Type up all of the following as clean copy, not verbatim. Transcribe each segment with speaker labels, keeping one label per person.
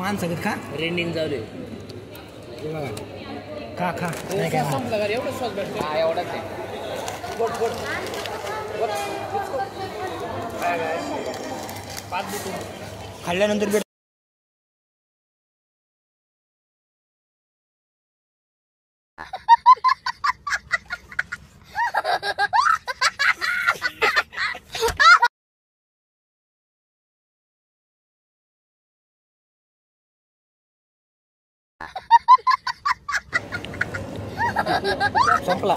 Speaker 1: माणसं खा
Speaker 2: रेंडिंग चालू आहे
Speaker 1: खा खा नाही काय
Speaker 2: संपलं का एवढं स्वस्त भेटतं हा एवढाच आहे गोट गोट
Speaker 1: खाल्ल्यानंतर भेट संपला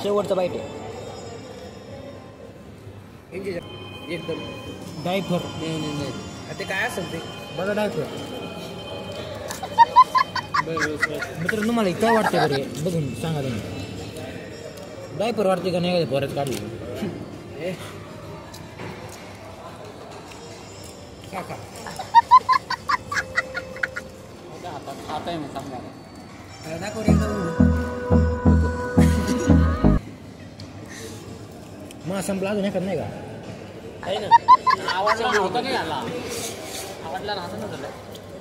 Speaker 1: शेवटचा बाईट आहे
Speaker 2: एकदम
Speaker 1: डायफर
Speaker 2: ते काय असेल ते
Speaker 1: बघा डायफर मित्र तुम्हाला काय वाटतं बरे बघून सांगा तुम्ही डायपर वाटते का नाही परत काढली
Speaker 2: काका आता आहे मी सांगा
Speaker 1: मग संपला अजून एखाद नाही का
Speaker 2: आहे ना आवडला नव्हता नाही आला आवडला नव्हता ना झालं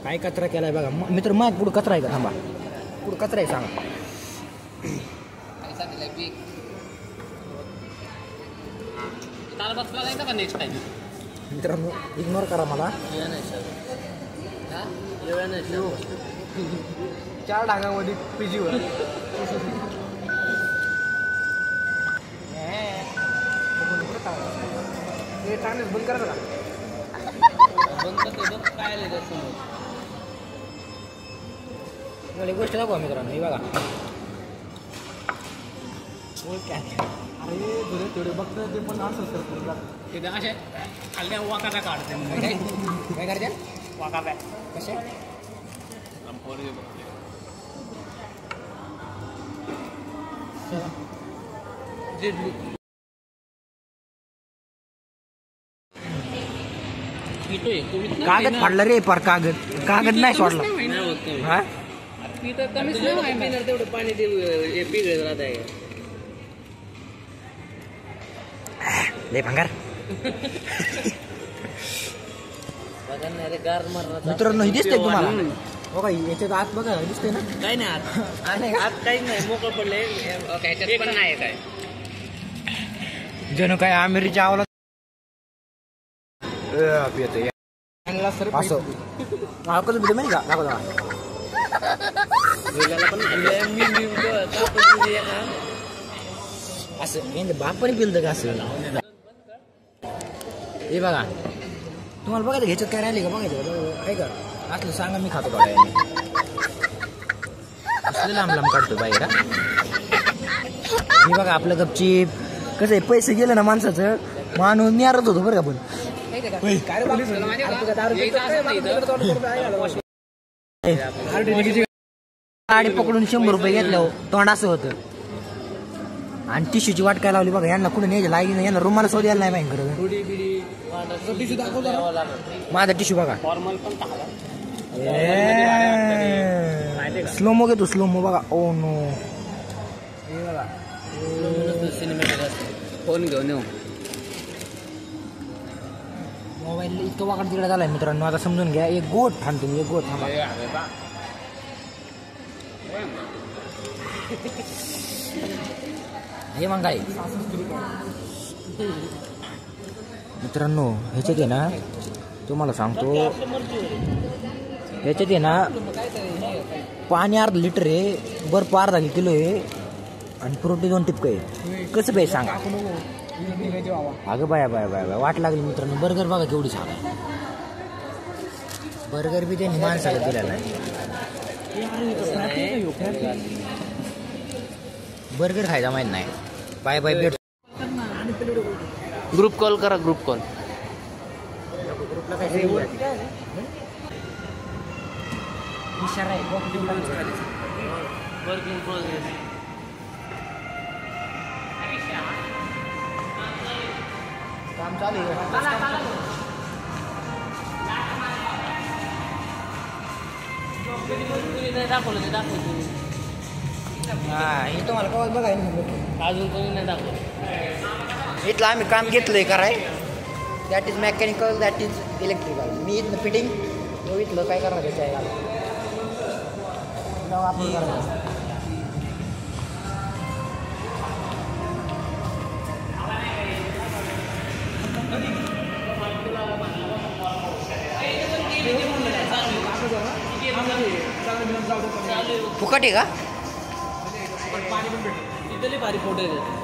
Speaker 1: काय कचरा केलाय बघा मित्र मग पुढं कचरा आहे का थांबा पुढं कचरा आहे सांगा
Speaker 2: पैसा दिलाय पीक ताल बसला जायचं का नेक्स्ट टाइम
Speaker 1: मित्रांनो इग्नोर करा मला
Speaker 2: येऊ नाही सर हा येऊ नाही सर
Speaker 1: 4 डागामध्ये पीजीवर हे चांगलेच बंद करा का
Speaker 2: बंद करतो काय आले समोर
Speaker 1: मला एक गोष्ट दाखवा मित्रांनो हे बघा अरे तुझे तेवढे बघतो ते पण असं सर
Speaker 2: ते असे खाल्ल्या वाकाव्या काढते
Speaker 1: काय करते
Speaker 2: वाकाव्या
Speaker 1: कसे कागद फाडलं रे पर कागद कागद नाही सोडला हा
Speaker 2: तेवढं पाणी ते पिघळत राहत आहे
Speaker 1: लय भंगार
Speaker 2: गार मारणार
Speaker 1: मित्रांनो हे दिसतंय तुम्हाला बघा याच्यात आत बघा दिसतंय ना
Speaker 2: काही नाही आत आत काहीच नाही मोकळं पडलंय ह्याच्यात पण नाही काय
Speaker 1: जणू काय आमिरच्या आवला असं कसं भेटत माहिती का दाखव असं बाप पण पिलतं का असं हे बघा तुम्हाला बघायचं ह्याच्यात काय राहिले का बघायचं आहे का असलं सांगा मी खातो बघा असलं लांब लांब काढतो बाहेर हे बघा आपलं गपचीप कसं आहे पैसे गेलं ना माणसाचं माणूस निहारत होतो बरं का पण गाडी पकडून 100 रुपये घेतलं तोंड असं होतं आणि टिश्यूची वाट काय लावली बघा यांना कुठे न्यायची लागी यांना रुमाला शोध यायला नाही माहिती माझा टिश्यू बघा स्लोमो घेतो स्लोमो बघा ओ नो बघा
Speaker 2: फोन घेऊन येऊ
Speaker 1: मोबाईल इतकं वाकड तिकडे झालाय मित्रांनो आता समजून घ्या एक गोट थांबतो मी एक गोट थांबा हे मग काय मित्रांनो ह्याच्यात आहे ना तुम्हाला सांगतो ह्याच्यात आहे ना पाणी अर्धा लिटर आहे बर्फ अर्धा किलो आहे आणि फ्रुटी 2 टिपकं आहे कसं पाहिजे सांगा अगं बाया बाया बाया बाया वाट लागली मित्रांनो बर्गर बघा केवढी छान आहे बर्गर बी त्यांनी माणसाला दिलेला आहे बर्गर खायचा माहित नाही बाय बाय भेट
Speaker 2: ग्रुप कॉल करा ग्रुप कॉल
Speaker 1: ग्रुपला काय इशारा आहे
Speaker 2: वर्किंग प्रोग्रेस
Speaker 1: काम चालू आहे
Speaker 2: दाखवलं ते दाखवलं
Speaker 1: हा हे तुम्हाला कवा बघायला
Speaker 2: अजून कोणी नाही दाखवलं
Speaker 1: इथलं आम्ही काम घेतलंय कराय that is mechanical that is electrical मी इथनं फिटिंग बघितलं काय करणार त्याच्या आहे आपण करणार फुकट आहे का
Speaker 2: इथले भारी फोटो येतात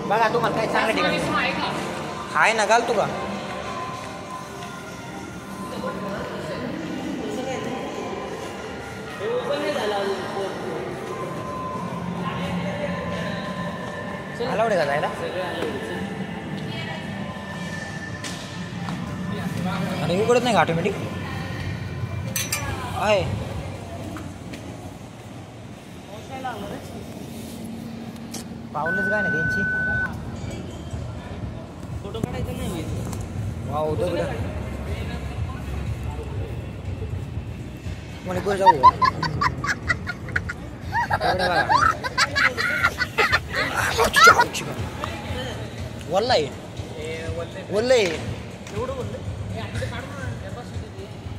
Speaker 1: बघा तुम्हाला काय चांगलं ठिकाणी आहे ना घाल तू का अलाउड आहे का जायला आणि उघडत नाही का ऑटोमॅटिक आहे पावलंच काय ना त्यांची
Speaker 2: फोटो काढायचा नाही
Speaker 1: वाव दगड म्हणे कुठे जाऊ वल्लाय वल्लय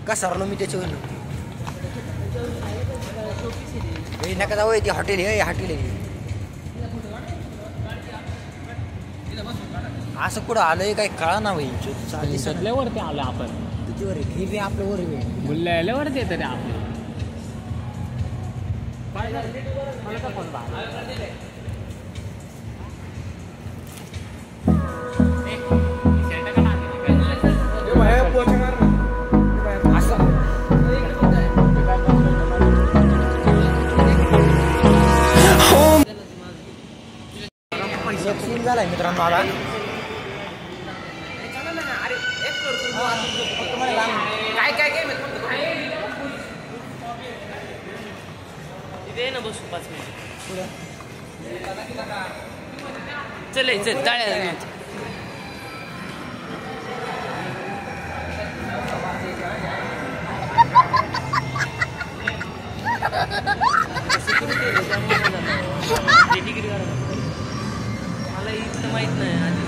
Speaker 1: का सरलो मी त्याच्यावर नका जाऊ ती हॉटेल आहे हॉटेल आहे असं कुठं आलंय काही कळा ना भाई
Speaker 2: वरती आलं आपण
Speaker 1: तुझीवर हे बी आपल्या वर
Speaker 2: मुल्ल्यावरती येतं रे आपलं
Speaker 1: सीन झालाय मित्रांनो मला
Speaker 2: काय काय काय इथे ना बसू 5 मिनिट चल चल टाळ्या मला इथं माहित नाही आधी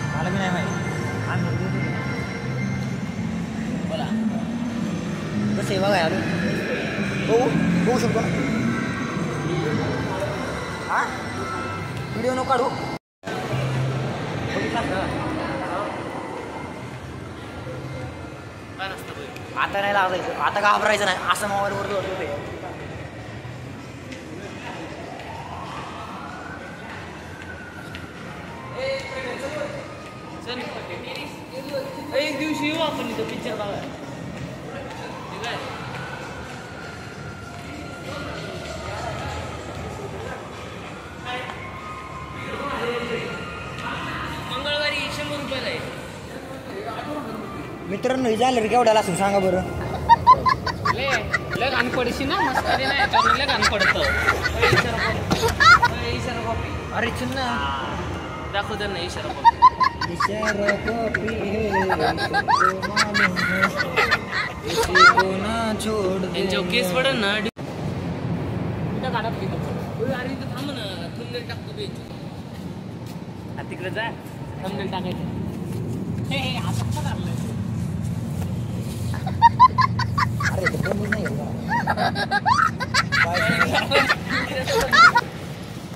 Speaker 1: मला बी नाही माहिती
Speaker 2: बोला
Speaker 1: कसं आहे बघा यार बघू शकतो हा व्हिडिओ नको काढू
Speaker 2: काय नसतं
Speaker 1: आता नाही लागायचं आता घाबरायचं नाही असं मोबाईलवर होते
Speaker 2: एक दिवशी येऊ आपण इथं पिक्चर बघायला ठीक आहे मंगळवारी 100 रुपयाला आहे
Speaker 1: मित्रांनो हे झालं रे केवढ्याला असून सांगा बरं
Speaker 2: लय घाण पडशी ना मस्त नाही याच्यावर लय घाण पडतं
Speaker 1: अरे चिन्ह
Speaker 2: दाखव त्यांना इशारा त्यांच्यावर केस पडेल ना अरे इथं थांब ना थंबनेल टाकतो तिकडे जा थंबनेल टाकायचं
Speaker 1: अरे नाही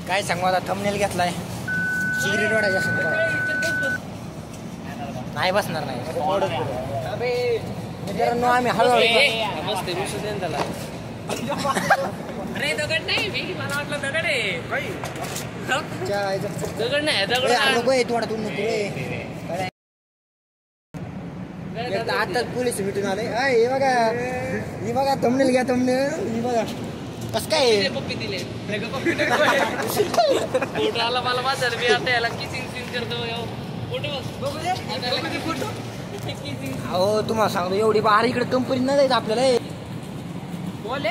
Speaker 1: काय सांगू आता थंबनेल घेतलाय सिगरेट वाढायची असं नाही बसणार नाही मित्रांनो आम्ही हळूहळू
Speaker 2: मस्त विषय त्याला अरे दगड नाही मला वाटलं दगड आहे दगड नाही दगड
Speaker 1: आता पोलीस भेटून आले हे बघा थंबनेल घ्या थंबनेल ही बघा कस काय
Speaker 2: पप्पी दिले आला मला माझा मी आता याला किसिंग सीन करतो फोटो
Speaker 1: हो तुम्हाला सांगतो एवढी बाहेर इकडे कंपनी नाही जायचं आपल्याला
Speaker 2: बोले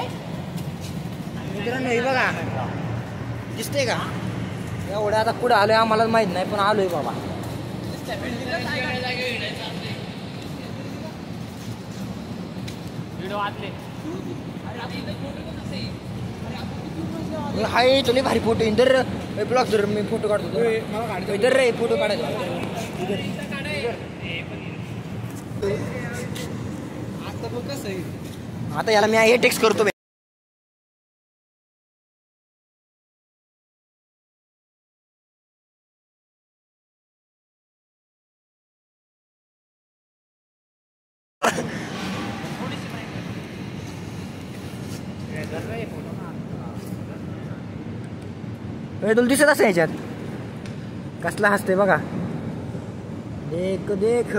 Speaker 1: मित्रांनो हे बघा दिसतंय का एवढं आता पुढे आलोय आम्हाला माहित नाही पण आलोय बाबा हाय तुला भारी फोटो इंदर ब्लॉग जर मी फोटो काढतो इधर रे फोटो काढायचा आता याला मी हे टेक्स्ट करतो. तुला दिसत असं याच्यात कसला हसते बघा. देख देख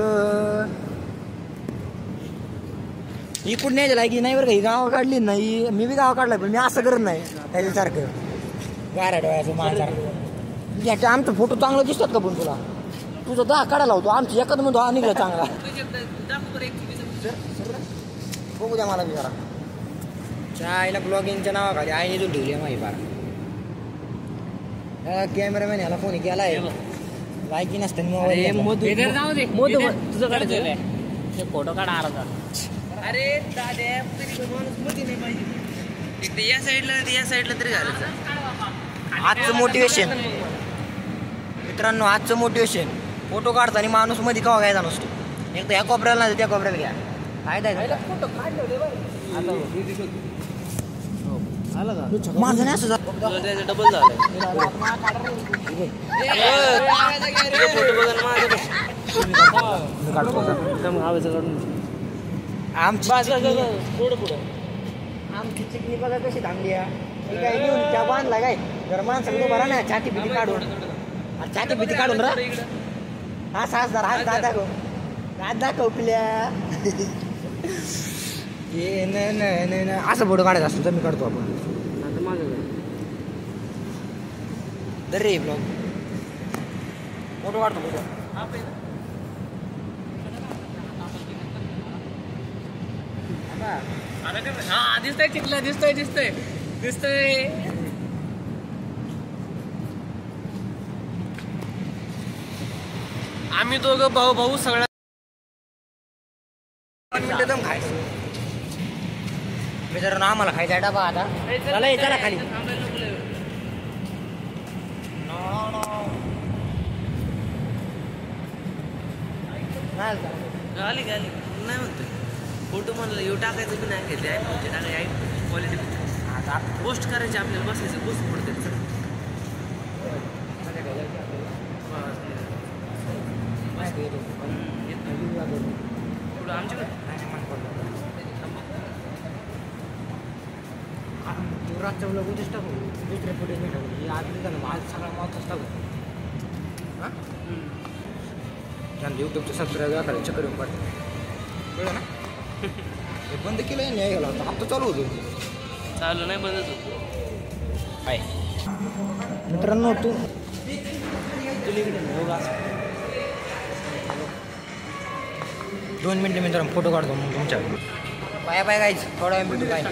Speaker 1: ही कुठं न्यायची लायकी नाही बरं का. ही गावा काढली नाही. मी बी गावा काढलाय पण मी असं करत नाही त्याच्यासारखं गारा डोळ्याचं माझ्यासारखं. आमचं फोटो चांगला दिसतात का पण तुला? तुझं 10 काढायला होतो आमची एखादं म्हणतो हा निघला चांगला. बघू द्या मला बी जरा. आईला ब्लॉगिंगच्या नावाखाली आईने जो ठेवली माही फार. कॅमेरामॅन ह्याला फोन केलाय लायकी नसते
Speaker 2: तुझं काढायचं फोटो काढा अर्धा. अरे दाद्या माणूस मध्ये नाही पाहिजे. या साईडला तरी घालायचं.
Speaker 1: आजचं मोटिवेशन मित्रांनो, आजचं मोटिवेशन फोटो काढताना माणूस मध्ये कवा घ्यायचा नसतो. एक तर ह्या कोपऱ्याला नाही त्या कोपऱ्याला घ्या. फायदा आहे फोटो काढले माझं नाही असं
Speaker 2: डबल झालं.
Speaker 1: आमची चिकनी बघा कशी थांबली. काय घेऊन त्या बांधला काय जर माणसं बरा ना छाती भीती काढून छाती भीती काढून रा हा सास जरा हात दाखव हात दाखव पिल्या. असं फोटो काढायचा असतो तर मी काढतो आपण. रे ब्लॉग फोटो काढतो फोटो.
Speaker 2: हा दिसतंय चिखला दिसतंय. आम्ही दोघं भाऊ सगळ्या
Speaker 1: एकदम खायचं मित्रांनो. आम्हाला खायचा डबा आता चला खाली.
Speaker 2: गाली नाही म्हणतोय. फोटो म्हणलं येऊ टाकायचं बी नाही घेतले. क्वालिटी आता पोस्ट करायची आपल्याला बसायचं पोस्ट पडते. आमच्याकडे
Speaker 1: रातच्या ब्लॉग उद्याच टाकू. दुसरे फुटेज नाही टाकू. आज सगळा महत्वाच टाकू. त्यानंतर यूट्यूबचं सबस्क्राईब करायचं चक्कर येऊन पडते कळलं ना. हे बंद केलं न्याय गेला होता. आता चालू होतो
Speaker 2: चालू नाही बंदच होतो.
Speaker 1: आहे मित्रांनो. तू 2 मिनिटं मित्रांनो फोटो काढतो मग तुमच्या. Bye bye guys. थोडा वेळ भेटू काय.